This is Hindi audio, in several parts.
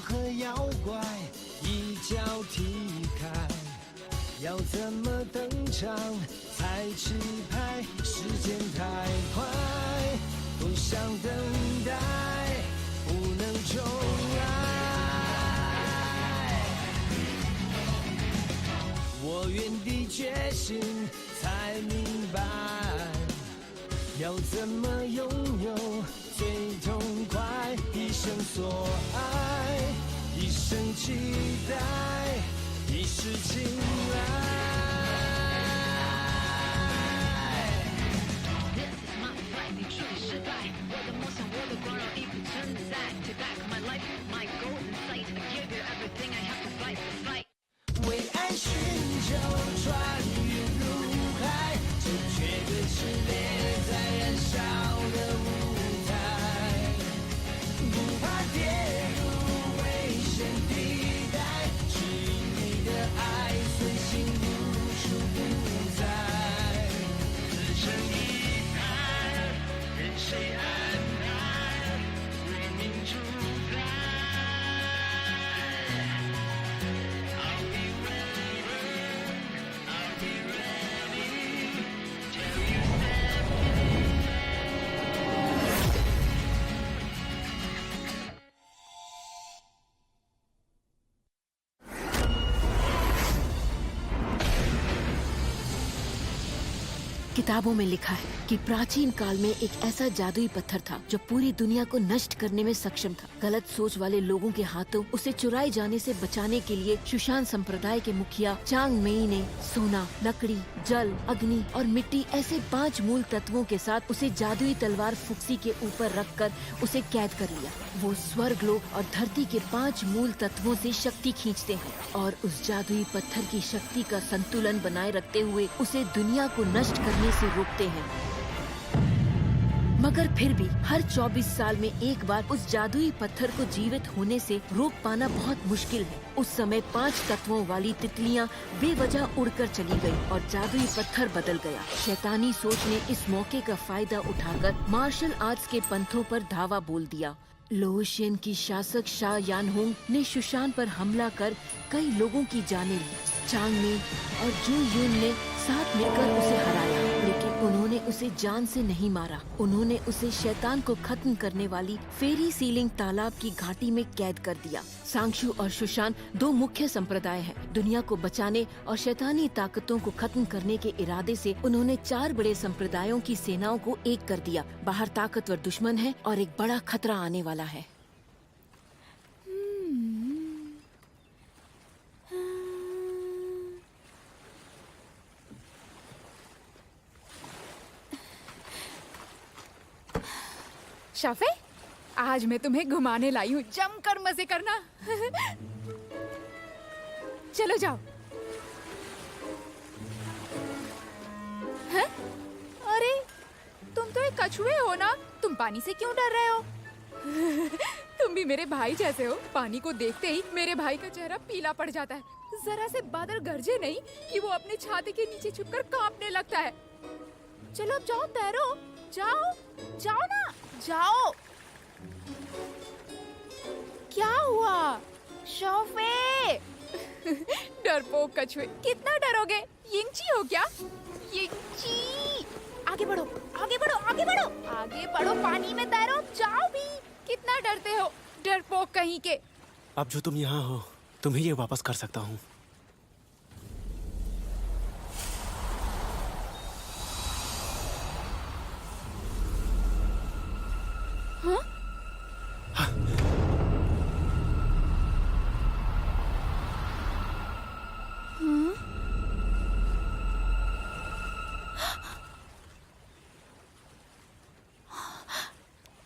和妖怪一脚踢开，要怎么登场才吃牌？时间太快，不想等待，不能重来。我原地觉醒，才明白要怎么拥有最痛快。一生所爱，一生期待，一世青睐。This is my life， 你处理失败，我的梦想，我的光荣已不存在。Take back my life, my goal in sight. I give you everything, I have to fight for fight. 为爱寻求穿越入海，这绝对是烈在燃烧的舞台，不怕跌入危险地带，指引你的爱随心无处不在。自成一派，任谁安排，为民主宰。किताबों में लिखा है कि प्राचीन काल में एक ऐसा जादुई पत्थर था जो पूरी दुनिया को नष्ट करने में सक्षम था। गलत सोच वाले लोगों के हाथों उसे चुराए जाने से बचाने के लिए सुशान संप्रदाय के मुखिया चांग मेई ने सोना, लकड़ी, जल, अग्नि और मिट्टी ऐसे 5 मूल तत्वों के साथ उसे जादुई तलवार फुक्सी के ऊपर रखकर उसे कैद कर लिया। वो स्वर्ग लोक और धरती के 5 मूल तत्वों से शक्ति खींचते हैं और उस जादुई पत्थर की शक्ति का संतुलन बनाए रखते हुए उसे दुनिया को नष्ट करने से रोकते हैं। मगर फिर भी हर 24 साल में एक बार उस जादुई पत्थर को जीवित होने से रोक पाना बहुत मुश्किल है। उस समय 5 तत्वों वाली तितलियां बेवजह उड़कर चली गयी और जादुई पत्थर बदल गया। शैतानी सोच ने इस मौके का फायदा उठाकर मार्शल आर्ट्स के पंथों पर धावा बोल दिया। लोशियन की शासक शाह यानहोंग ने सुशान पर हमला कर कई लोगों की जानें ली। चांग मी और जू यून ने साथ मिलकर उसे हराया, लेकिन उन्होंने उसे जान से नहीं मारा। उन्होंने उसे शैतान को खत्म करने वाली फेरी सीलिंग तालाब की घाटी में कैद कर दिया। सांगशु और सुशान 2 मुख्य संप्रदाय हैं। दुनिया को बचाने और शैतानी ताकतों को खत्म करने के इरादे से उन्होंने 4 बड़े संप्रदायों की सेनाओं को एक कर दिया। बाहर ताकतवर दुश्मन है और एक बड़ा खतरा आने वाला है। शाफे, आज मैं तुम्हें घुमाने लाई हूँ, जमकर मजे करना। चलो जाओ। हैं? अरे, तुम तो एक कछुए हो ना? तुम पानी से क्यों डर रहे हो? तुम भी मेरे भाई जैसे हो। पानी को देखते ही मेरे भाई का चेहरा पीला पड़ जाता है। जरा से बादल गरजे नहीं कि वो अपने छाती के नीचे छुपकर कांपने लगता है। चलो जाओ, तैरो, जाओ, जाओ ना, जाओ। क्या हुआ शोफे? डरपोक कछुए, कितना डरोगे? यिंगची हो क्या? यिंगची, आगे बढ़ो, आगे बढ़ो, आगे बढ़ो, आगे बढ़ो, पानी में तैरो, जाओ भी। कितना डरते हो डरपोक कहीं के। अब जो तुम यहाँ हो, तुम्हें ये वापस कर सकता हूँ।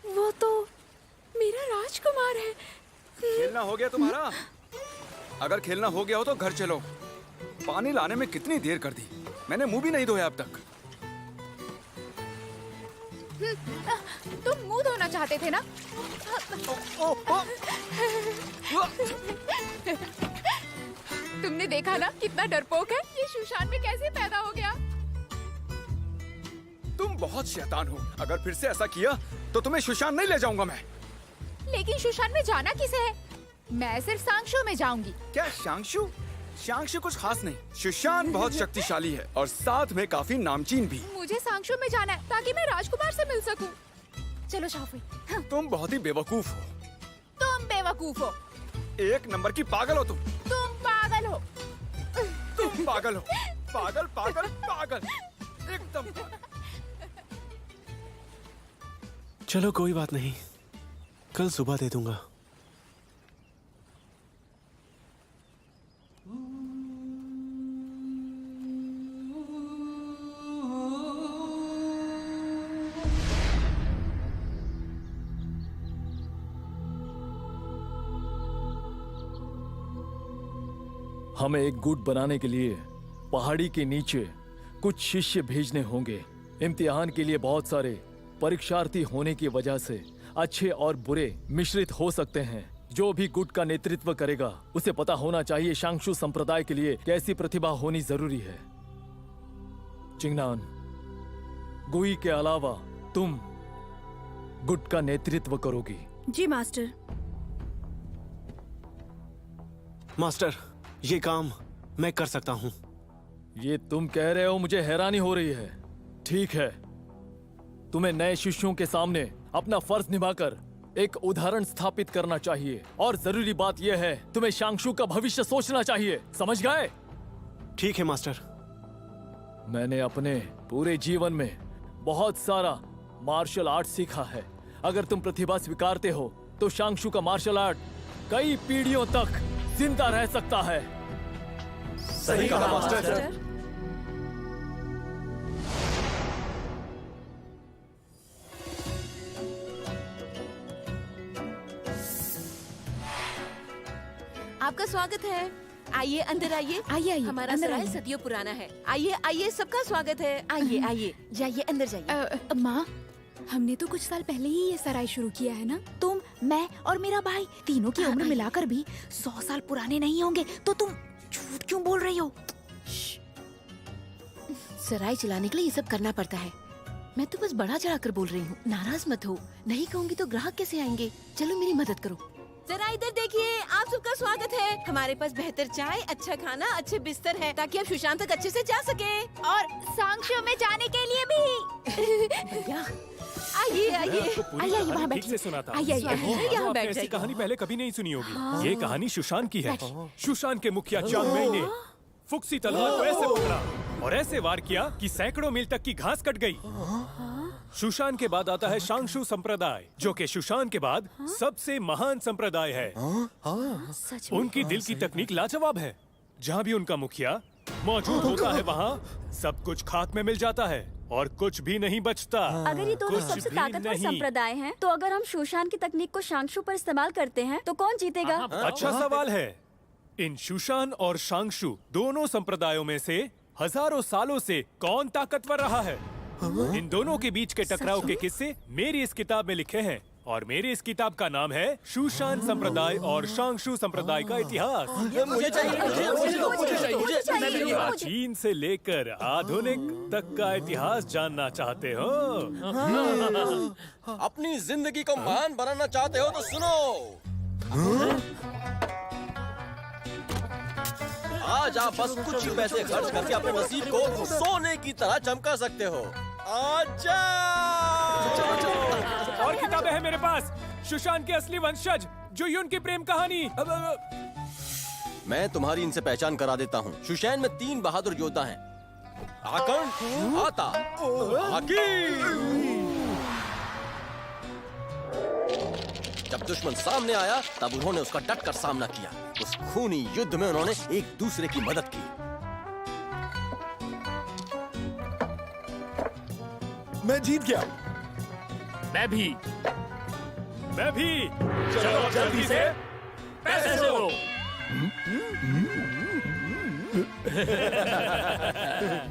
वो तो मेरा राजकुमार है। खेलना हो गया तुम्हारा? अगर खेलना हो गया हो तो घर चलो। पानी लाने में कितनी देर कर दी, मैंने मुंह भी नहीं धोया अब तक। तुम मुंह धोना चाहते थे ना? तुमने देखा ना कितना डरपोक है। ये सुशान में कैसे पैदा हो गया? तुम बहुत शैतान हो। अगर फिर से ऐसा किया तो तुम्हें सुशान नहीं ले जाऊंगा मैं। लेकिन सुशान में जाना किसे है? मैं सिर्फ सांगशो में जाऊंगी। क्या शांशु? शांशु कुछ खास नहीं। सुशांत बहुत शक्तिशाली है और साथ में काफी नामचीन भी। मुझे सांगशो में जाना है ताकि मैं राजकुमार से मिल सकूं। चलो शाफी। तुम बहुत ही बेवकूफ हो। तुम बेवकूफ हो। एक नंबर की पागल हो तुम। तुम पागल हो। तुम पागल हो। पागल पागल पागल, एकदम पागल। चलो कोई बात नहीं, कल सुबह दे दूंगा। हमें एक गुट बनाने के लिए पहाड़ी के नीचे कुछ शिष्य भेजने होंगे। इम्तिहान के लिए बहुत सारे परीक्षार्थी होने की वजह से अच्छे और बुरे मिश्रित हो सकते हैं। जो भी गुट का नेतृत्व करेगा उसे पता होना चाहिए शांशु संप्रदाय के लिए कैसी प्रतिभा होनी जरूरी है। चिंगनान, गुई के अलावा तुम गुट का नेतृत्व करोगी। जी मास्टर। मास्टर, ये काम मैं कर सकता हूँ। ये तुम कह रहे हो, मुझे हैरानी हो रही है। ठीक है, तुम्हें नए शिष्यों के सामने अपना फर्ज निभाकर एक उदाहरण स्थापित करना चाहिए और जरूरी बात यह है तुम्हें शांशु का भविष्य सोचना चाहिए। समझ गए? ठीक है मास्टर। मैंने अपने पूरे जीवन में बहुत सारा मार्शल आर्ट सीखा है। अगर तुम प्रतिभा स्वीकारते हो तो शांशु का मार्शल आर्ट कई पीढ़ियों तक जिंदा रह सकता है। सही कहा मास्टर। आपका स्वागत है। आइए अंदर आइए। आइए आइए, हमारा अंदर सराय आइए। सदियों पुराना है। आइए आइए, सबका स्वागत है। आइए आइए, जाइए अंदर जाइए। माँ, हमने तो कुछ साल पहले ही ये सराय शुरू किया है ना। तुम, मैं और मेरा भाई तीनों की उम्र मिलाकर भी 100 साल पुराने नहीं होंगे, तो तुम झूठ क्यों बोल रही हो? सराय चलाने के लिए ये सब करना पड़ता है। मैं तो बस बढ़ा चढ़ा कर बोल रही हूँ। नाराज मत हो। नहीं कहूँगी तो ग्राहक कैसे आएंगे? चलो मेरी मदद करो। जरा इधर देखिए, आप सबका स्वागत है। हमारे पास बेहतर चाय, अच्छा खाना, अच्छे बिस्तर है ताकि आप सुशांत तक अच्छे से जा सके। और सांगशो में जाने के लिए भी। भैया आइए आइए आइए, वहाँ ठीक से बैठिए। सुना था। आइए आइए, यहाँ बैठ ऐसी जाइए। कहानी पहले कभी नहीं सुनी होगी। ये कहानी सुशांत की है। सुशांत के मुखिया चांग मेई ने फुक्सी तलवार को ऐसे पकड़ा और ऐसे वार किया कि सैकड़ों मील तक की घास कट गई। सुशांत के बाद आता है शांशु संप्रदाय, जो कि सुशांत के बाद सबसे महान संप्रदाय है। उनकी दिल की तकनीक लाजवाब है। जहाँ भी उनका मुखिया मौजूद होता है वहाँ सब कुछ खाक में मिल जाता है और कुछ भी नहीं बचता। अगर ये दोनों कुछ सबसे भी ताकतवर नहीं। संप्रदाय हैं, तो अगर हम शोशान की तकनीक को शांशु पर इस्तेमाल करते हैं तो कौन जीतेगा? अच्छा सवाल है। इन शुशान और शांशु दोनों संप्रदायों में से हजारों सालों से कौन ताकतवर रहा है? इन दोनों के बीच के टकराव के किस्से मेरी इस किताब में लिखे हैं और मेरी इस किताब का नाम है शुशान संप्रदाय और शांशु संप्रदाय का इतिहास। चीन से लेकर आधुनिक तक का इतिहास जानना चाहते हो? अपनी जिंदगी को महान बनाना चाहते हो तो सुनो। आज आप बस कुछ ही पैसे खर्च करके अपने नसीब को सोने की तरह चमका सकते हो। आजा! और किताबें हैं मेरे पास। सुशांत के असली वंशज जो युन की प्रेम कहानी। मैं तुम्हारी इनसे पहचान करा देता हूँ। शुशैन में 3 बहादुर योद्धा हैं। आकर्ण, आता, हाकी। जब दुश्मन सामने आया तब उन्होंने उसका डट कर सामना किया। उस खूनी युद्ध में उन्होंने एक दूसरे की मदद की। मैं जीत गया। मैं भी। चलो जल्दी से पैसे दो।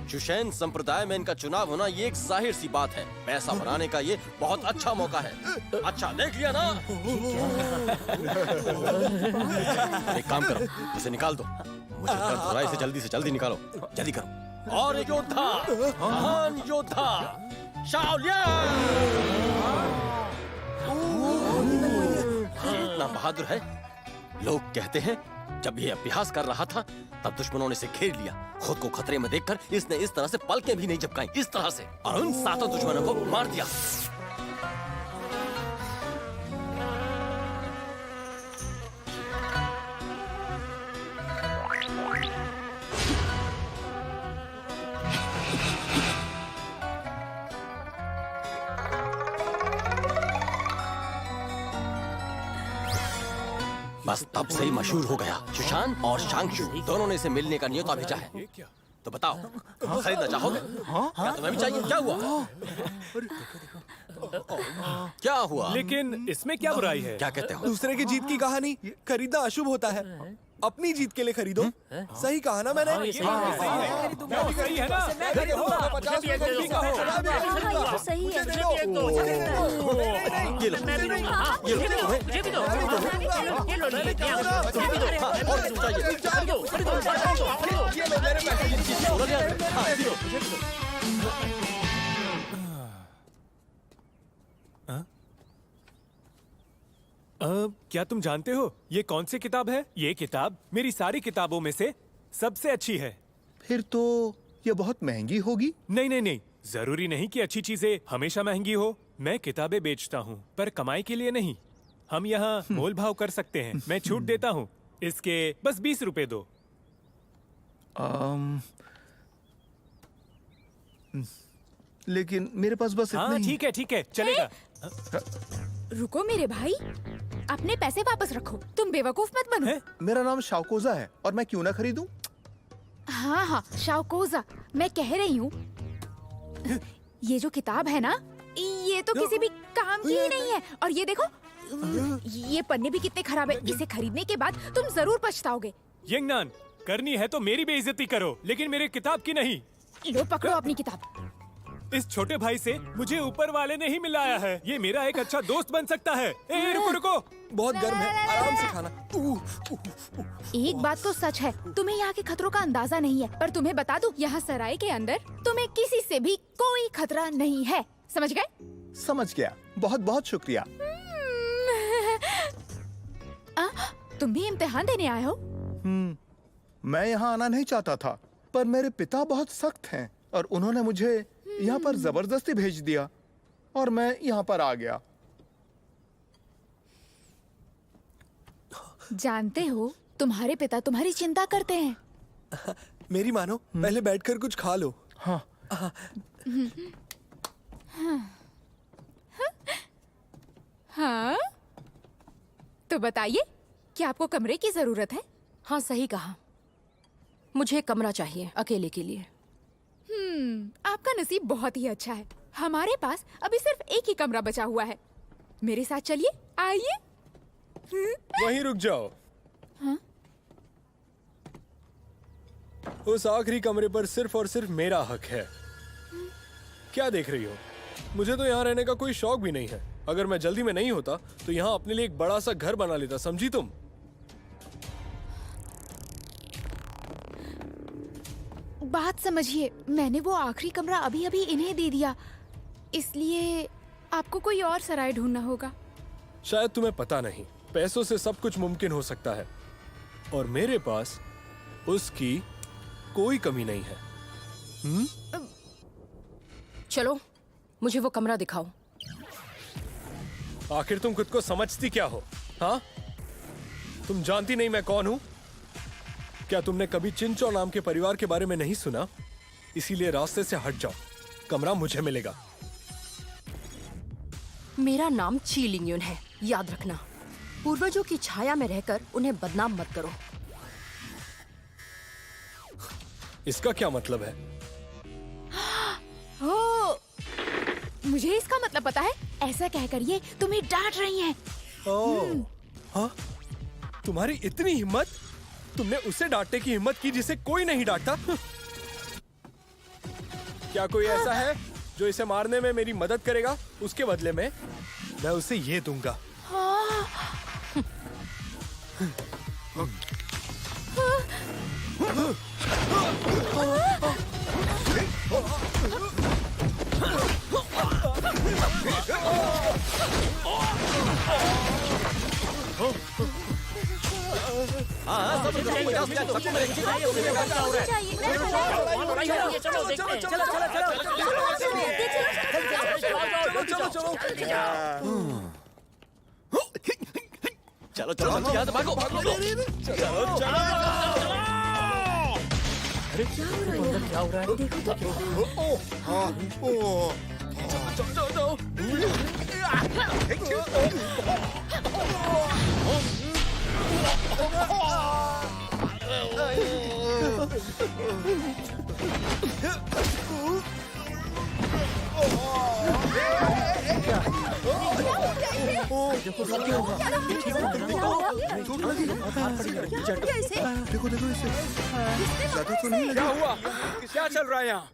शुशैन संप्रदाय में इनका चुनाव होना ये एक जाहिर सी बात है। पैसा बनाने का ये बहुत अच्छा मौका है। अच्छा देख लिया ना? एक काम करो, उसे निकाल दो। मुझे थोड़ा इसे जल्दी से जल्दी निकालो। जल्दी करो। और एक योद्धा, महान योद्धा शाओलियन। इतना बहादुर है लोग कहते हैं जब ये अभ्यास कर रहा था तब दुश्मनों ने इसे घेर लिया। खुद को खतरे में देखकर इसने इस तरह से पलकें भी नहीं झपकाई, इस तरह से, और उन 7 दुश्मनों को मार दिया। बस तब से ही मशहूर हो गया। सुशांत और शांशु दोनों ने इसे मिलने का न्योता भेजा है। तो बताओ, खरीदना चाहोगे? क्या तुम्हें भी चाहिए? क्या हुआ? क्या हुआ? लेकिन इसमें क्या बुराई है? क्या कहते हो? दूसरे की जीत की कहानी खरीदना अशुभ होता है। अपनी जीत के लिए खरीदो। सही कहा ना मैंने? सही है ना? सही है। ये लो, क्या तुम जानते हो ये कौन सी किताब है? ये किताब मेरी सारी किताबों में से सबसे अच्छी है। फिर तो ये बहुत महंगी होगी। नहीं नहीं नहीं, जरूरी नहीं कि अच्छी चीजें हमेशा महंगी हो। मैं किताबें बेचता हूँ पर कमाई के लिए नहीं। हम यहाँ मोल भाव कर सकते हैं। मैं छूट देता हूँ। इसके बस 20 रुपए दो। लेकिन मेरे पास बस हाँ ठीक है चलेगा। रुको मेरे भाई, अपने पैसे वापस रखो। तुम बेवकूफ मत बनो। मेरा नाम शावकोजा है और मैं क्यों ना खरीदूं? हाँ हाँ शावकोजा, मैं कह रही हूँ ये जो किताब है ना, ये तो किसी भी काम की ही नहीं है। और ये देखो, ये पन्ने भी कितने खराब है। इसे खरीदने के बाद तुम जरूर पछताओगे। यंगनान, करनी है तो मेरी बेइज्जती करो, लेकिन मेरे किताब की नहीं। लो पकड़ो अपनी किताब। इस छोटे भाई से मुझे ऊपर वाले ने ही मिलाया है। ये मेरा एक अच्छा दोस्त बन सकता है। रुको रुको, बहुत गर्म है, आराम से खाना। एक बात तो सच है, तुम्हें यहाँ के खतरों का अंदाजा नहीं है। पर तुम्हें बता दूं, यहाँ सराय के अंदर तुम्हें किसी से भी कोई खतरा नहीं है। समझ गए? समझ गया। बहुत बहुत शुक्रिया। तुम भी इम्तिहान देने आए हो? मैं यहाँ आना नहीं चाहता था, पर मेरे पिता बहुत सख्त हैं और उन्होंने मुझे यहाँ पर जबरदस्ती भेज दिया और मैं यहाँ पर आ गया। जानते हो, तुम्हारे पिता तुम्हारी चिंता करते हैं। मेरी मानो, पहले बैठकर कुछ खा लो। हाँ। हाँ? तो बताइए, क्या आपको कमरे की जरूरत है? हाँ सही कहा, मुझे कमरा चाहिए अकेले के लिए। आपका नसीब बहुत ही अच्छा है। हमारे पास अभी सिर्फ एक ही कमरा बचा हुआ है। मेरे साथ चलिए, आइए। वहीं रुक जाओ। हाँ? उस आखिरी कमरे पर सिर्फ और सिर्फ मेरा हक है। क्या देख रही हो? मुझे तो यहाँ रहने का कोई शौक भी नहीं है। अगर मैं जल्दी में नहीं होता तो यहाँ अपने लिए एक बड़ा सा घर बना लेता, समझी तुम? बात समझिए, मैंने वो आखिरी कमरा अभी अभी इन्हें दे दिया, इसलिए आपको कोई और सराय ढूंढना होगा। शायद तुम्हें पता नहीं, पैसों से सब कुछ मुमकिन हो सकता है और मेरे पास उसकी कोई कमी नहीं है। चलो, मुझे वो कमरा दिखाओ। आखिर तुम खुद को समझती क्या हो? हाँ, तुम जानती नहीं मैं कौन हूं? क्या तुमने कभी चिंचो नाम के परिवार के बारे में नहीं सुना? इसीलिए रास्ते से हट जाओ, कमरा मुझे मिलेगा। मेरा नाम ची लिंगयुन है, याद रखना। पूर्वजों की छाया में रहकर उन्हें बदनाम मत करो। इसका क्या मतलब है? ओ, मुझे इसका मतलब पता है। ऐसा कहकर ये तुम्हें डांट रही हैं। हाँ? तुम्हारी इतनी हिम्मत? तुमने उसे डांटने की हिम्मत की जिसे कोई नहीं डांटता? क्या कोई ऐसा है जो इसे मारने में मेरी मदद करेगा? उसके बदले में मैं उसे ये दूंगा। हाँ, सब सबको मजाक किया, सबको मेरे खींचो। चलो चलो चलो यहाँ से भागो चलो चलो अरे क्या हो रहा है? देखो तो देखो देखो इसे ज्यादा तो नहीं क्या हुआ? क्या चल रहा है यहाँ?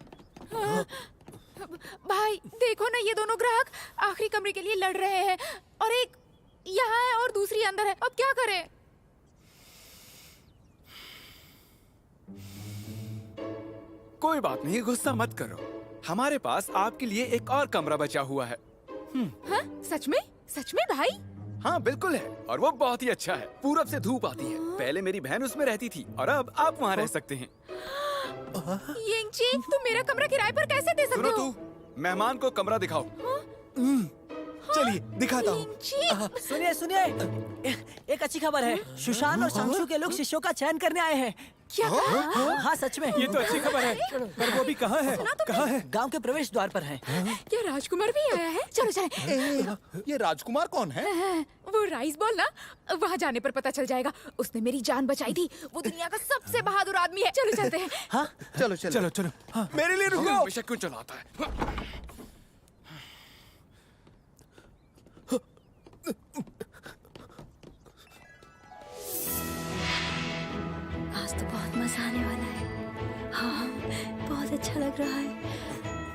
भाई देखो ना, ये दोनों ग्राहक आखिरी कमरे के लिए लड़ रहे हैं और एक यहाँ है और दूसरी अंदर है। अब क्या करें? कोई बात नहीं, गुस्सा मत करो। हमारे पास आपके लिए एक और कमरा बचा हुआ है। हाँ? सच में? सच में भाई? हाँ बिल्कुल है, और वो बहुत ही अच्छा है। पूरब से धूप आती है। पहले मेरी बहन उसमें रहती थी और अब आप वहाँ रह सकते हैं। यिंगची, तुम मेरा कमरा किराए पर कैसे दे सकते सुनो हो? तू, मेहमान को कमरा दिखाओ। चलिए दिखाता हूँ। यिंगची, सुनिए सुनिए, एक अच्छी खबर है। सुशान और शंशु के लोग शिष्यों का चयन करने आए हैं। क्या? हाँ सच में। ये तो अच्छी खबर है, पर वो भी कहाँ है? कहाँ है? गांव के प्रवेश द्वार पर है। क्या राजकुमार भी आया है? चलो चले। ये राजकुमार कौन है? वो राइस बॉल ना, वहाँ जाने पर पता चल जाएगा। उसने मेरी जान बचाई थी। वो दुनिया का सबसे बहादुर आदमी है। चलो चलते हैं। हाँ चलो चलो चलो चलो। हाँ। मेरे लिए रुको। हमेशा क्यों चलाता है? आज तो बहुत मजा आने वाला है। हाँ, बहुत अच्छा लग रहा है।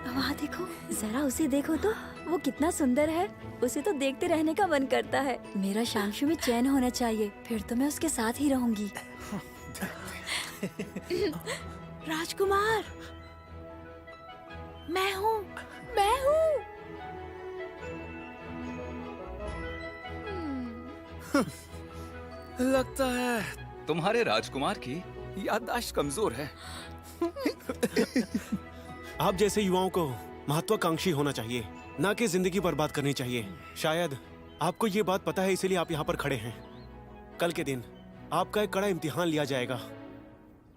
वहाँ देखो, जरा उसे देखो तो, वो कितना सुंदर है। उसे तो देखते रहने का मन करता है। मेरा शांशु में चैन होना चाहिए, फिर तो मैं उसके साथ ही रहूंगी। राजकुमार, मैं हूँ, मैं हूँ। लगता है तुम्हारे राजकुमार की याददाश्त कमजोर है। आप जैसे युवाओं को महत्वाकांक्षी होना चाहिए, ना कि जिंदगी बर्बाद करनी चाहिए। शायद आपको ये बात पता है, इसीलिए आप यहाँ पर खड़े हैं। कल के दिन आपका एक कड़ा इम्तिहान लिया जाएगा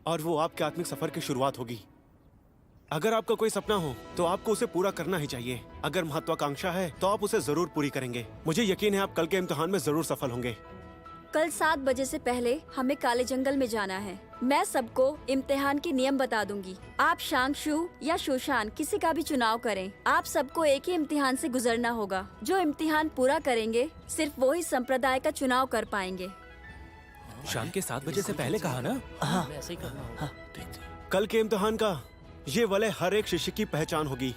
और वो आपके आत्मिक सफर की शुरुआत होगी। अगर आपका कोई सपना हो तो आपको उसे पूरा करना ही चाहिए। अगर महत्वाकांक्षा है तो आप उसे जरूर पूरी करेंगे। मुझे यकीन है आप कल के इम्तिहान में जरूर सफल होंगे। कल 7 बजे से पहले हमें काले जंगल में जाना है। मैं सबको इम्तिहान के नियम बता दूंगी। आप शांशु या सुशान किसी का भी चुनाव करें, आप सबको एक ही इम्तिहान से गुजरना होगा। जो इम्तिहान पूरा करेंगे सिर्फ वो ही संप्रदाय का चुनाव कर पाएंगे। शाम के 7 बजे से पहले कहा ना? हाँ। कल के इम्तिहान का ये वलय हर एक शिष्य की पहचान होगी,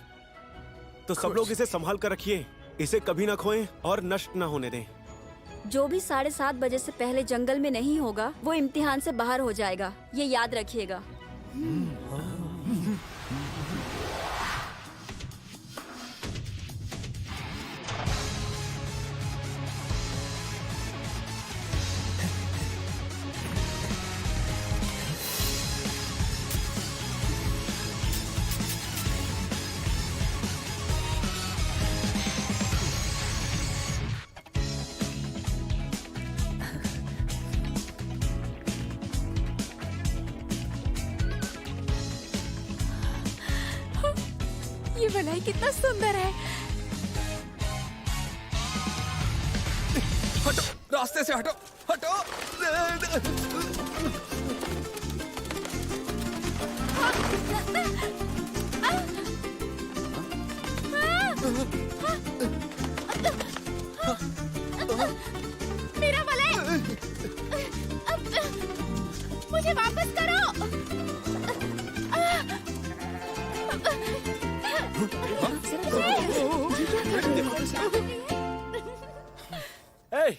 तो सब लोग इसे संभाल कर रखिए। इसे कभी न खोएं और नष्ट न होने दें। जो भी 7:30 बजे से पहले जंगल में नहीं होगा वो इम्तिहान से बाहर हो जाएगा, ये याद रखिएगा। ये वलाई कितना सुंदर है। हटो, रास्ते से हटो, हटो। मेरा वलाई, मुझे वापस करो। Hey!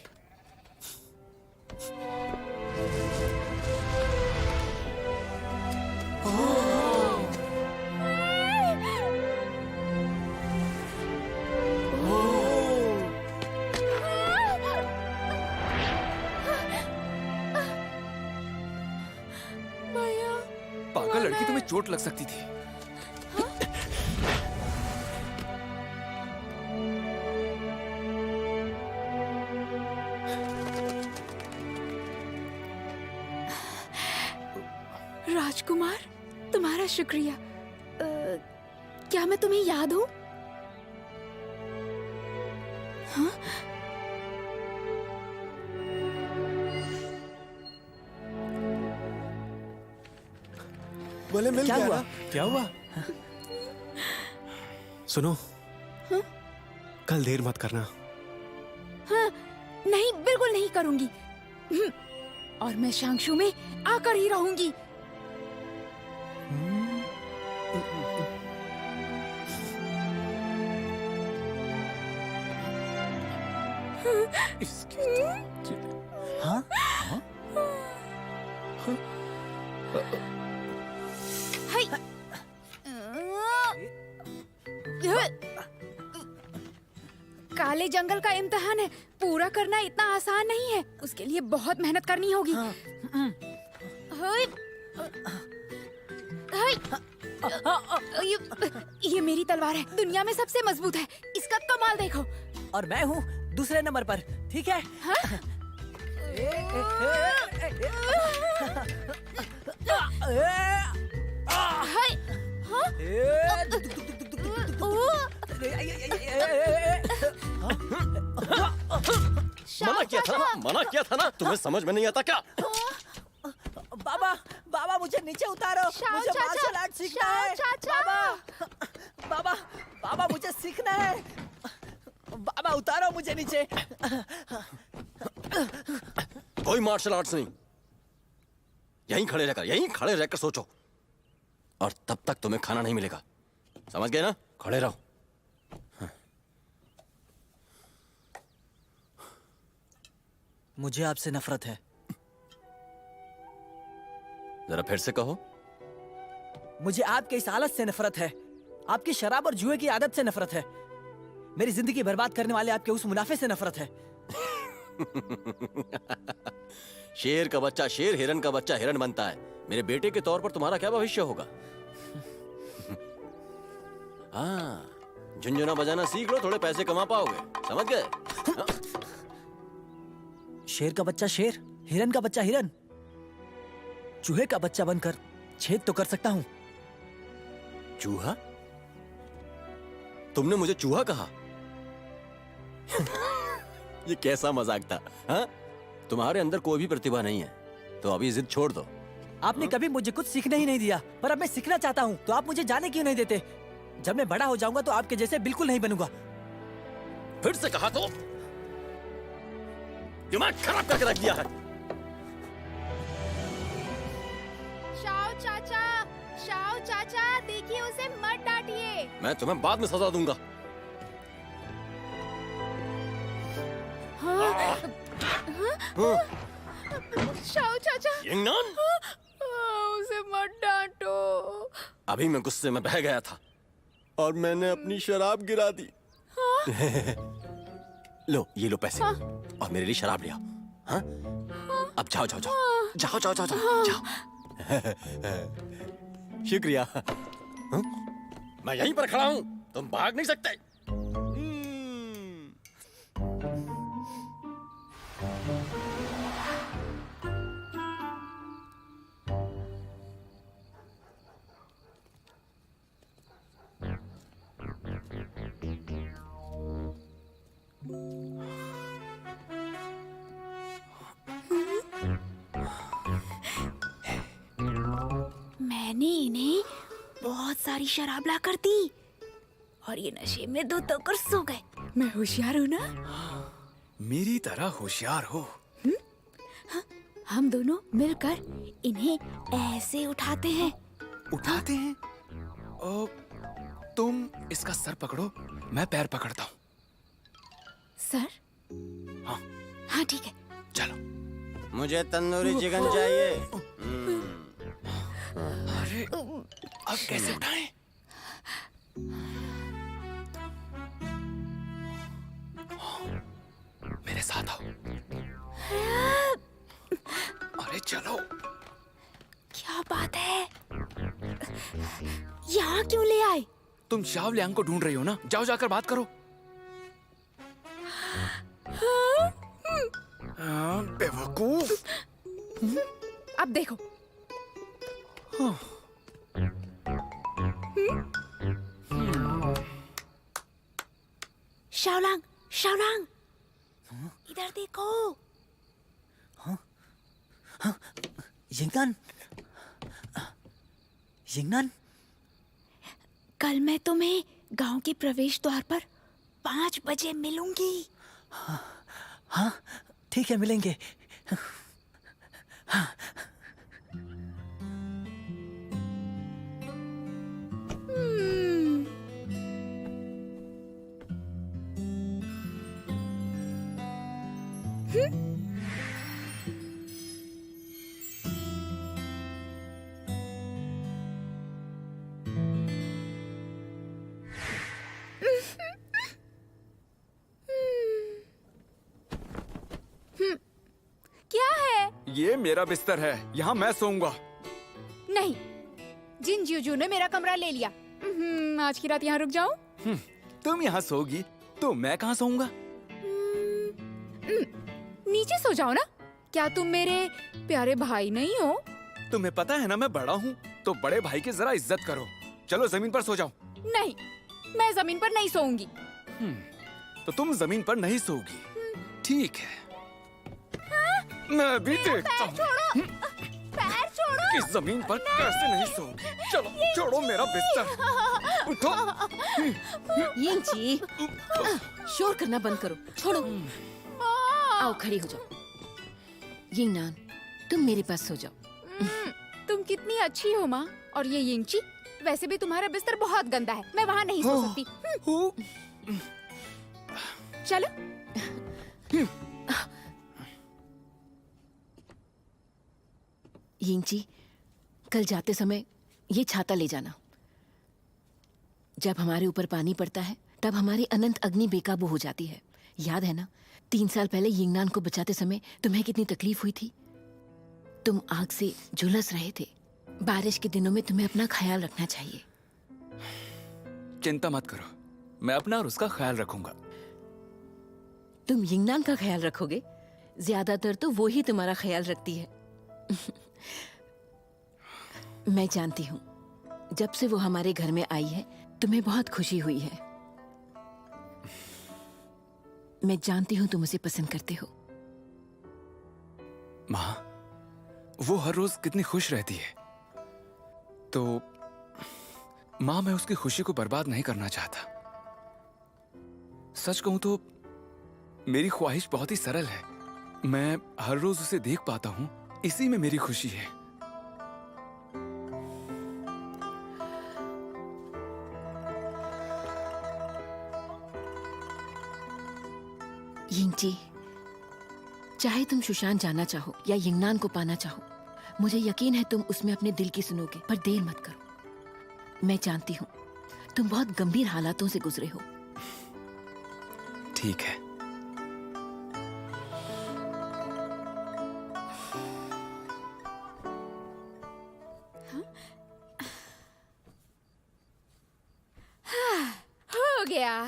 पागल लड़की, तुम्हें चोट लग सकती थी। राजकुमार, तुम्हारा शुक्रिया। क्या मैं तुम्हें याद हूँ? हाँ? बोले मिल क्या गया हुआ? ना? क्या हुआ? सुनो, कल देर मत करना। हाँ, नहीं, बिल्कुल नहीं करूंगी। और मैं शांगशू में आकर ही रहूंगी। हाँ? काले जंगल का इम्तिहान है, पूरा करना इतना आसान नहीं है। उसके लिए बहुत मेहनत करनी होगी। हाय, हाय, ये मेरी तलवार है, दुनिया में सबसे मजबूत है। इसका कमाल देखो। और मैं हूँ दूसरे नंबर पर, ठीक है? हाँ? हाय, हाँ? मना किया था ना, तुम्हें समझ में नहीं आता क्या? बाबा, बाबा मुझे नीचे उतारो, मुझे मार्शल आर्ट सीखना है। बाबा, बाबा, बाबा मुझे सीखना है। बाबा उतारो मुझे नीचे। कोई मार्शल आर्ट्स नहीं, यहीं खड़े रहकर सोचो, और तब तक तुम्हें खाना नहीं मिलेगा। समझ गए ना? खड़े रहो। मुझे आपसे नफरत है। जरा फिर से कहो। मुझे आपके इस हालत से नफरत है। आपकी शराब और जुए की आदत से नफरत है। मेरी जिंदगी बर्बाद करने वाले आपके उस मुनाफे से नफरत है। शेर का बच्चा शेर, हिरन का बच्चा हिरन बनता है। मेरे बेटे के तौर पर तुम्हारा क्या भविष्य होगा? हाँ, झुनझुना बजाना सीख लो, थोड़े पैसे कमा पाओगे। समझ गए? शेर का बच्चा शेर, हिरन का बच्चा हिरन, चूहे का बच्चा बनकर छेद तो कर सकता हूँ। चूहा? तुमने मुझे चूहा कहा? ये कैसा मजाक था? हाँ? तुम्हारे अंदर कोई भी प्रतिभा नहीं है, तो अभी जिद छोड़ दो। आपने कभी मुझे कुछ सीखने ही नहीं दिया, पर अब मैं सीखना चाहता हूँ, तो आप मुझे जाने क्यों नहीं देते? जब मैं बड़ा हो जाऊंगा तो आपके जैसे बिल्कुल नहीं बनूंगा। फिर से कहा तो दिमाग खराब करके रख दिया है। शाओ चाचा, देखिए उसे मत डांटिए। मैं तुम्हें बाद में सजा दूंगा। शाओ चाचा, यंगनान, उसे मत डांटो। अभी मैं गुस्से में बह गया था और मैंने अपनी शराब गिरा दी। लो, ये लो पैसे, और मेरे लिए शराब ले आओ। हाँ? अब जाओ जाओ जाओ जाओ जाओ जाओ जाओ जाओ। शुक्रिया। हाँ? मैं यहीं पर खड़ा हूं, तुम भाग नहीं सकते। मैंने इन्हें बहुत सारी शराब ला कर दी और ये नशे में धुत होकर सो गए। मैं होशियार हूँ ना? मेरी तरह होशियार हो। हम दोनों मिलकर इन्हें ऐसे उठाते हैं। उठाते हैं? तुम इसका सर पकड़ो, मैं पैर पकड़ता हूँ। सर? हाँ। हाँ ठीक है। चलो। मुझे तंदूरी चिकन चाहिए। अरे, अब कैसे उठाएं? मेरे साथ आओ। अरे चलो। क्या बात है? यहाँ क्यों ले आए? तुम शाव लियांग को ढूंढ रही हो ना, जाओ जाकर बात करो। बेवकूफ। अब देखो। शाओलांग, शाओलांग, इधर देखो। यिंगनान, यिंगनान, कल मैं तुम्हें गांव के प्रवेश द्वार पर 5 बजे मिलूंगी। हाँ ठीक है, मिलेंगे। क्या है? ये मेरा बिस्तर है, यहाँ मैं सोऊंगा। नहीं, जिन जीजू ने मेरा कमरा ले लिया। आज की रात यहाँ रुक जाऊं? तुम यहाँ सोगी तो मैं कहाँ सोऊंगा? नीचे सो जाओ ना। क्या तुम मेरे प्यारे भाई नहीं हो? तुम्हें पता है ना मैं बड़ा हूँ, तो बड़े भाई की जरा इज्जत करो। चलो जमीन पर सो जाओ। नहीं, मैं जमीन पर नहीं सोऊंगी। तो तुम जमीन पर नहीं सोगी, ठीक है। मैं भी देखता हूँ पैर छोड़ो। कि जमीन पर कैसे नहीं सोगी। चलो छोड़ो मेरा बिस्तर, उठो। यिंगची, शोर करना बंद करो, छोड़ो। आओ खड़ी हो जाओ। यिंगनान, तुम मेरे पास सो जाओ। तुम कितनी अच्छी हो माँ। और ये यिंगची, वैसे भी तुम्हारा बिस्तर बहुत गंदा है, मैं वहाँ नहीं सो सकती। चलो। यिंगची, कल जाते समय ये छाता ले जाना। जब हमारे ऊपर पानी पड़ता है तब हमारी अनंत अग्नि बेकाबू हो जाती है। याद है ना, 3 साल पहले यिंगनान को बचाते समय तुम्हें कितनी तकलीफ हुई थी। तुम आग से झुलस रहे थे। बारिश के दिनों में तुम्हें अपना ख्याल रखना चाहिए। चिंता मत करो, मैं अपना और उसका ख्याल रखूंगा। तुम यिंगनान का ख्याल रखोगे? ज्यादातर तो वो ही तुम्हारा ख्याल रखती है। मैं जानती हूँ, जब से वो हमारे घर में आई है तुम्हें बहुत खुशी हुई है। मैं जानती हूँ तुम उसे पसंद करते हो। माँ, वो हर रोज कितनी खुश रहती है, तो माँ मैं उसकी खुशी को बर्बाद नहीं करना चाहता। सच कहूं तो मेरी ख्वाहिश बहुत ही सरल है। मैं हर रोज उसे देख पाता हूँ, इसी में मेरी खुशी है। यिंगची, चाहे तुम सुशांत जाना चाहो या यिंगनान को पाना चाहो, मुझे यकीन है तुम उसमें अपने दिल की सुनोगे। पर देर मत करो। मैं जानती हूँ तुम बहुत गंभीर हालातों से गुजरे हो। ठीक है। हो गया।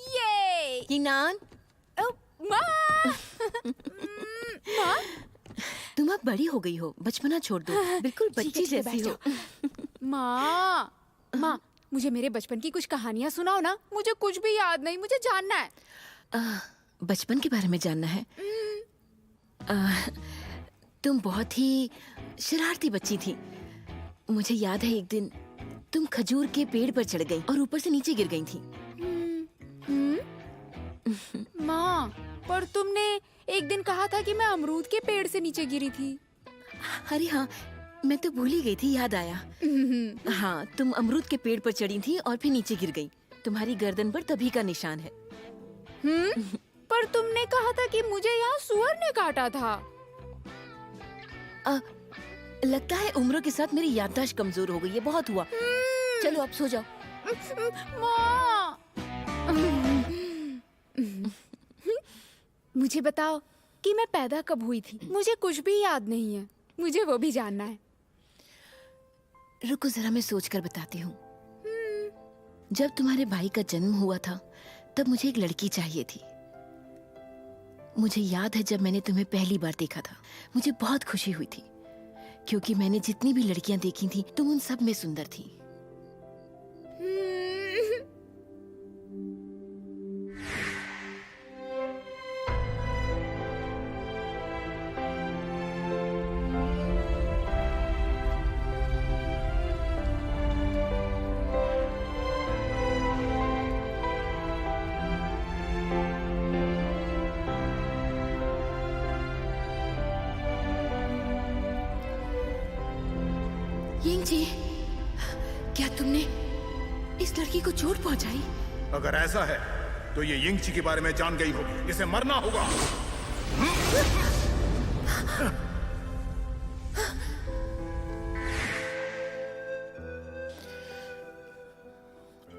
ये यिंगनान, माँ। माँ, तुम अब बड़ी हो गई हो, बचपना छोड़ दो। बिल्कुल बच्ची जैसी हो। माँ, माँ, मुझे मेरे बचपन की कुछ कहानियाँ सुनाओ ना। मुझे कुछ भी याद नहीं, मुझे जानना है। बचपन के बारे में जानना है? तुम बहुत ही शरारती बच्ची थी। मुझे याद है एक दिन तुम खजूर के पेड़ पर चढ़ गई और ऊपर से नीचे गिर गई थी। माँ, पर तुमने एक दिन कहा था कि मैं अमरूद के पेड़ से नीचे गिरी थी। अरे हाँ, मैं तो भूल ही गई थी, याद आया। हाँ, तुम अमरूद के पेड़ पर चढ़ी थी और फिर नीचे गिर गई। तुम्हारी गर्दन पर तभी का निशान है। पर तुमने कहा था कि मुझे यहाँ सुअर ने काटा था। लगता है उम्र के साथ मेरी याददाश्त कमजोर हो गई है। बहुत हुआ, चलो अब सो जाओ। माँ, मुझे बताओ कि मैं पैदा कब हुई थी। मुझे कुछ भी याद नहीं है, मुझे वो भी जानना है। रुको जरा, मैं सोच कर बताती हूँ। जब तुम्हारे भाई का जन्म हुआ था तब मुझे एक लड़की चाहिए थी। मुझे याद है जब मैंने तुम्हें पहली बार देखा था, मुझे बहुत खुशी हुई थी क्योंकि मैंने जितनी भी लड़कियां देखी थी तुम उन सब में सुंदर थी। यिंग जी, क्या तुमने इस लड़की को चोट पहुंचाई? अगर ऐसा है तो ये यिंगची के बारे में जान गई होगी, इसे मरना होगा।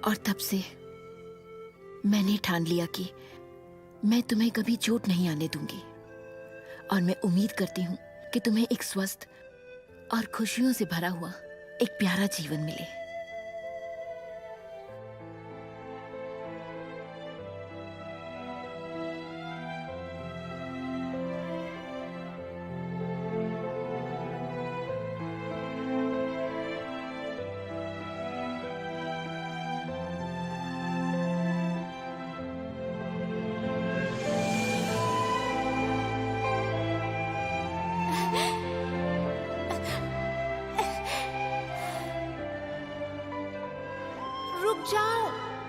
और तब से मैंने ठान लिया कि मैं तुम्हें कभी चोट नहीं आने दूंगी और मैं उम्मीद करती हूँ कि तुम्हें एक स्वस्थ और खुशियों से भरा हुआ एक प्यारा जीवन मिले।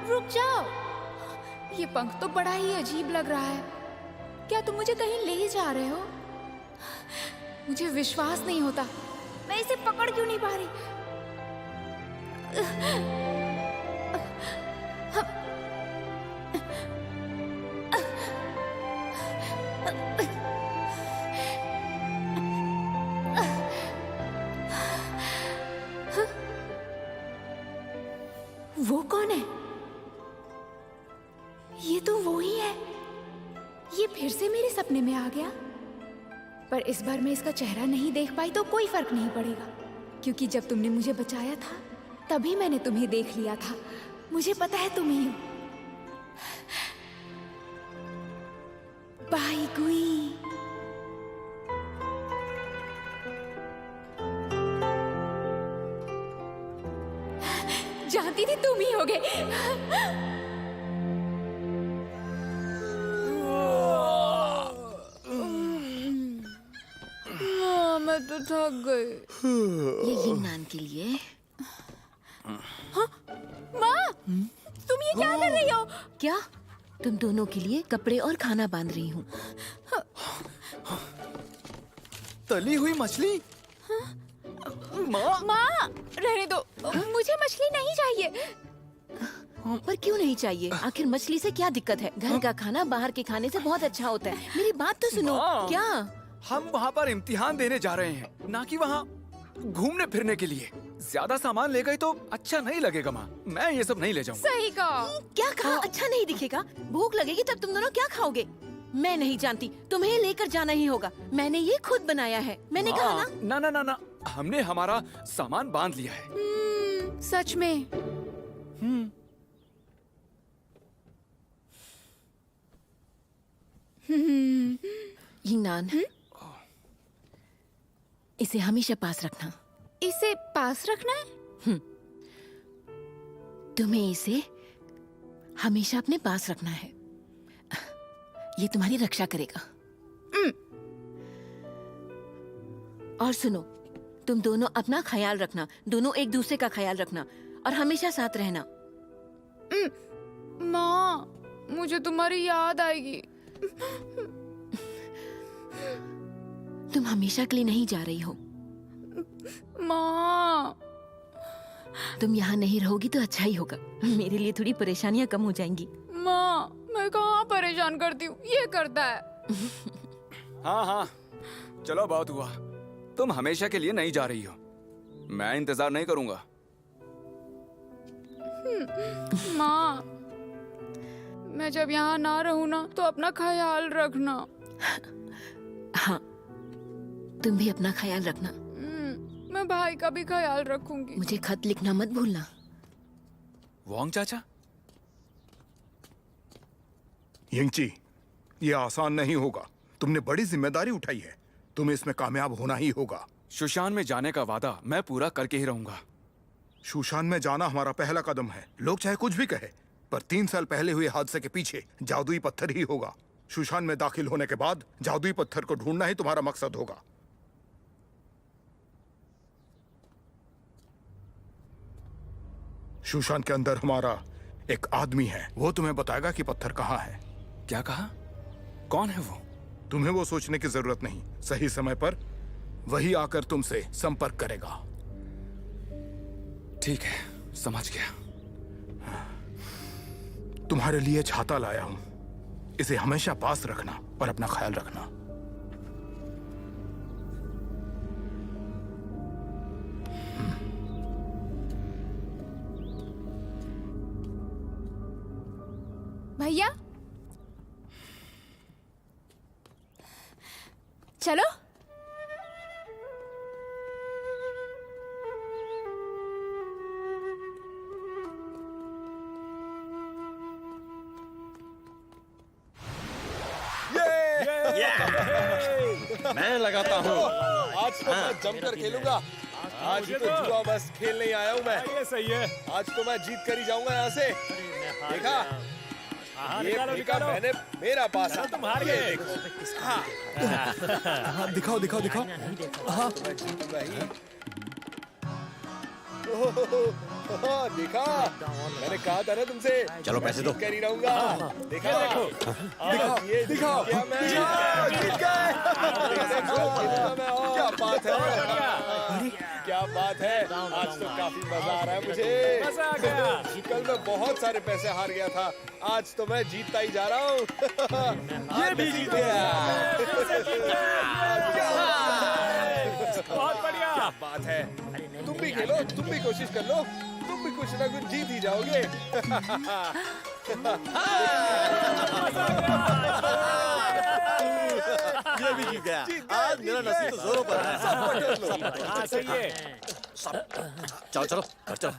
रुक जाओ। ये पंख तो बड़ा ही अजीब लग रहा है। क्या तुम मुझे कहीं ले जा रहे हो? मुझे विश्वास नहीं होता। मैं इसे पकड़ क्यों नहीं पा रही? वो कौन है? ये तो वो ही है। ये फिर से मेरे सपने में आ गया। पर इस बार मैं इसका चेहरा नहीं देख पाई तो कोई फर्क नहीं पड़ेगा, क्योंकि जब तुमने मुझे बचाया था तभी मैंने तुम्हें देख लिया था। मुझे पता है तुम ही हो। बाई गुई। जानती थी तुम ही होगे। मैं तो थक गई। ये यिंगनान के लिए। हाँ? माँ, तुम ये क्या कर रही हो? क्या? तुम दोनों के लिए कपड़े और खाना बांध रही हूँ। तली हुई मछली? माँ, रहने दो। मुझे मछली नहीं चाहिए। पर क्यों नहीं चाहिए? आखिर मछली से क्या दिक्कत है? घर का खाना बाहर के खाने से बहुत अच्छा होता है। मेरी बात तो सुनो। क्या? हम वहाँ पर इम्तिहान देने जा रहे हैं, ना कि वहाँ घूमने फिरने के लिए। ज्यादा सामान ले गई तो अच्छा नहीं लगेगा माँ। मैं ये सब नहीं ले जाऊँगा। सही कहा। क्या कहा? अच्छा नहीं दिखेगा? भूख लगेगी तब तुम दोनों क्या खाओगे? मैं नहीं जानती, तुम्हें लेकर जाना ही होगा। मैंने ये खुद बनाया है। मैंने कहा ना। ना ना ना ना, हमने हमारा सामान बांध लिया है। सच में? यिंगनान, इसे हमेशा पास रखना। इसे पास रखना है? तुम्हें इसे हमेशा अपने पास रखना है। ये तुम्हारी रक्षा करेगा। और सुनो, तुम दोनों अपना ख्याल रखना। दोनों एक दूसरे का ख्याल रखना और हमेशा साथ रहना। माँ, मुझे तुम्हारी याद आएगी। तुम हमेशा के लिए नहीं जा रही हो। माँ, तुम यहाँ नहीं रहोगी तो अच्छा ही होगा। मेरे लिए थोड़ी परेशानियाँ कम हो जाएंगी। माँ, मैं कहाँ परेशान करती हूँ, ये करता है। हाँ हाँ, चलो बहुत हुआ। तुम हमेशा के लिए नहीं जा रही हो। मैं इंतजार नहीं करूंगा। माँ, मैं जब यहाँ ना रहूँ ना तो अपना ख्याल रखना। हाँ, तुम भी अपना ख्याल रखना। मैं भाई का भी ख्याल रखूंगी। मुझे खत लिखना मत भूलना। वांग चाचा, यिंगची, ये आसान नहीं होगा। तुमने बड़ी जिम्मेदारी उठाई है, तुम्हें इसमें कामयाब होना ही होगा। शुशान में जाने का वादा मैं पूरा करके ही रहूंगा। शुशान में जाना हमारा पहला कदम है। लोग चाहे कुछ भी कहे, पर 3 साल पहले हुए हादसे के पीछे जादुई पत्थर ही होगा। शुशान में दाखिल होने के बाद जादुई पत्थर को ढूंढना ही तुम्हारा मकसद होगा। शुशान के अंदर हमारा एक आदमी है, वो तुम्हें बताएगा कि पत्थर कहाँ है। क्या कहा? कौन है वो? तुम्हें वो सोचने की जरूरत नहीं। सही समय पर वही आकर तुमसे संपर्क करेगा। ठीक है, समझ गया। तुम्हारे लिए छाता लाया हूं, इसे हमेशा पास रखना और अपना ख्याल रखना। भैया चलो। मैं लगाता हूँ। आज तो मैं जमकर खेलूंगा। आज तो जुआ बस खेल नहीं आया हूँ मैं। ये सही है। आज तो मैं जीत कर ही जाऊंगा यहाँ से। देखा? ये फेंका मैंने, मेरा पास है। तुम हार गए। हाँ, दिखाओ दिखाओ दिखाओ। हाँ, देखा? मैंने कहा था ना तुमसे। चलो पैसे दो। कर ही रहूंगा। देखा? दिखाओ, ये दिखाओ। क्या बात है? क्या बात है? आज तो काफी मजा आ रहा है मुझे। मजा आ गया। कल मैं बहुत सारे पैसे हार गया था, आज तो मैं जीतता ही जा रहा हूँ। ये भी जीत गया। बहुत बढ़िया। क्या बात है? तुम भी खेलो, तुम भी कोशिश कर लो, तुम भी कुछ ना कुछ जीत ही जाओगे। ये भी जीत गया। आज मेरा नसीब तो जोरों पर है। हाँ सही है। चलो चलो घर चलो।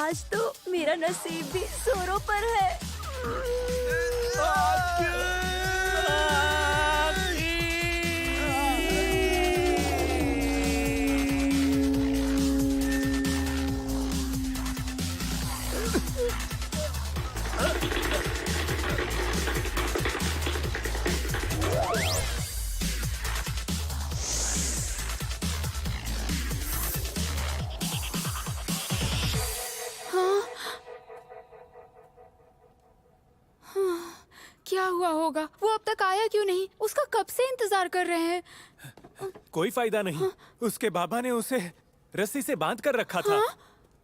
आज तो मेरा नसीब भी जोरों पर है। क्या हुआ होगा? वो अब तक आया क्यों नहीं? उसका कब से इंतजार कर रहे हैं। कोई फायदा नहीं। उसके बाबा ने उसे रस्सी से बांध कर रखा था।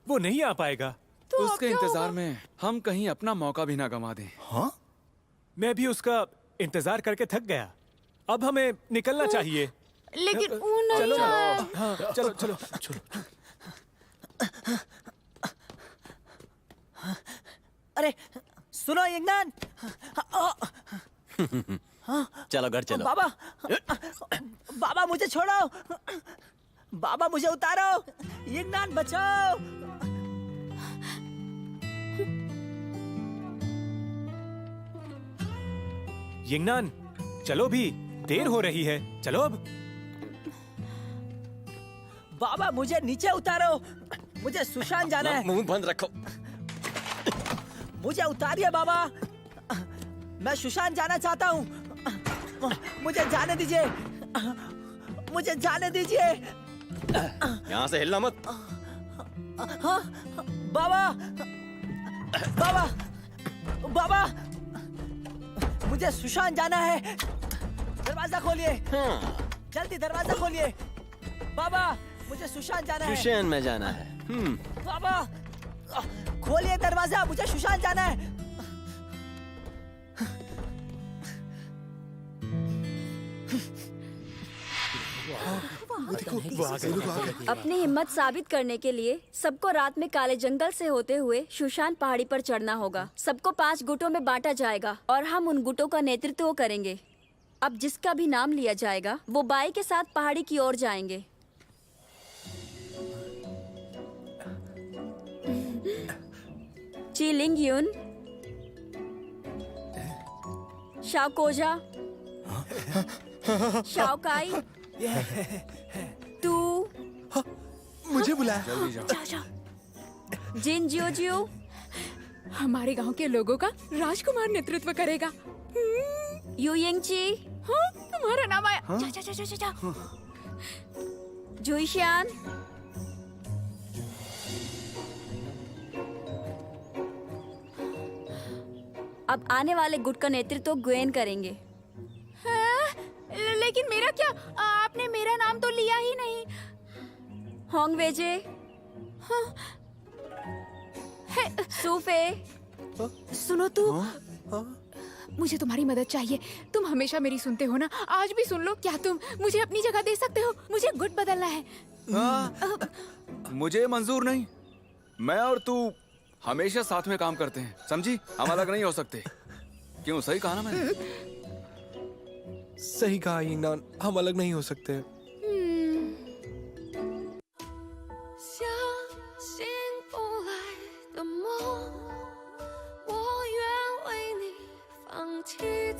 वो नहीं आ पाएगा। तो उसके इंतजार में हम कहीं अपना मौका भी ना गंवा दें। हाँ? मैं भी उसका इंतजार करके थक गया। अब हमें निकलना चाहिए। लेकिन वो नहीं चलो आया। हाँ, चलो चलो चलो। अरे सुनो यंगनान। चलो घर चलो। बाबा, बाबा मुझे छोड़ो। बाबा मुझे उतारो। यंगनान बचाओ। यिंगनान चलो भी, देर हो रही है। चलो अब। बाबा मुझे नीचे उतारो। मुझे सुशान जाना है। मुंह बंद रखो। मुझे उतारिए बाबा। मैं सुशान जाना चाहता हूँ। मुझे जाने दीजिए। मुझे जाने दीजिए। यहाँ से हिलना मत। हाँ, बाबा, बाबा, बाबा, मुझे सुशान जाना है। दरवाजा खोलिए। जल्दी दरवाजा खोलिए। बाबा मुझे सुशान जाना है। सुशान में जाना है। बाबा खोलिए दरवाजा, मुझे सुशांत जाना है। अपनी हिम्मत साबित करने के लिए सबको रात में काले जंगल से होते हुए सुशांत पहाड़ी पर चढ़ना होगा। सबको 5 गुटों में बांटा जाएगा और हम उन गुटों का नेतृत्व करेंगे। अब जिसका भी नाम लिया जाएगा वो बाई के साथ पहाड़ी की ओर जाएंगे। ची लिंग युन, शाओ कोजा, शाओ काई, तू मुझे बुलाया। जल्दी जाओ। जिन जियो जियो हमारे गांव के लोगों का राजकुमार नेतृत्व करेगा। यू यिंगची, हाँ, तुम्हारा नाम आया। जा जा जा जा जा। जुईशियान, अब आने वाले गुट का नेतृत्व ग्वेन करेंगे। लेकिन मेरा क्या? आपने मेरा नाम तो लिया ही नहीं। होंग वेजे, सूफे, सुनो तू, मुझे तुम्हारी मदद चाहिए। तुम हमेशा मेरी सुनते हो ना, आज भी सुन लो। क्या तुम मुझे अपनी जगह दे सकते हो? मुझे गुट बदलना है। मुझे मंजूर नहीं। मैं और तू हमेशा साथ में काम करते हैं, समझी? हम अलग नहीं हो सकते। क्यों, सही कहा ना मैंने? सही कहा यिंगनान, हम अलग नहीं हो सकते।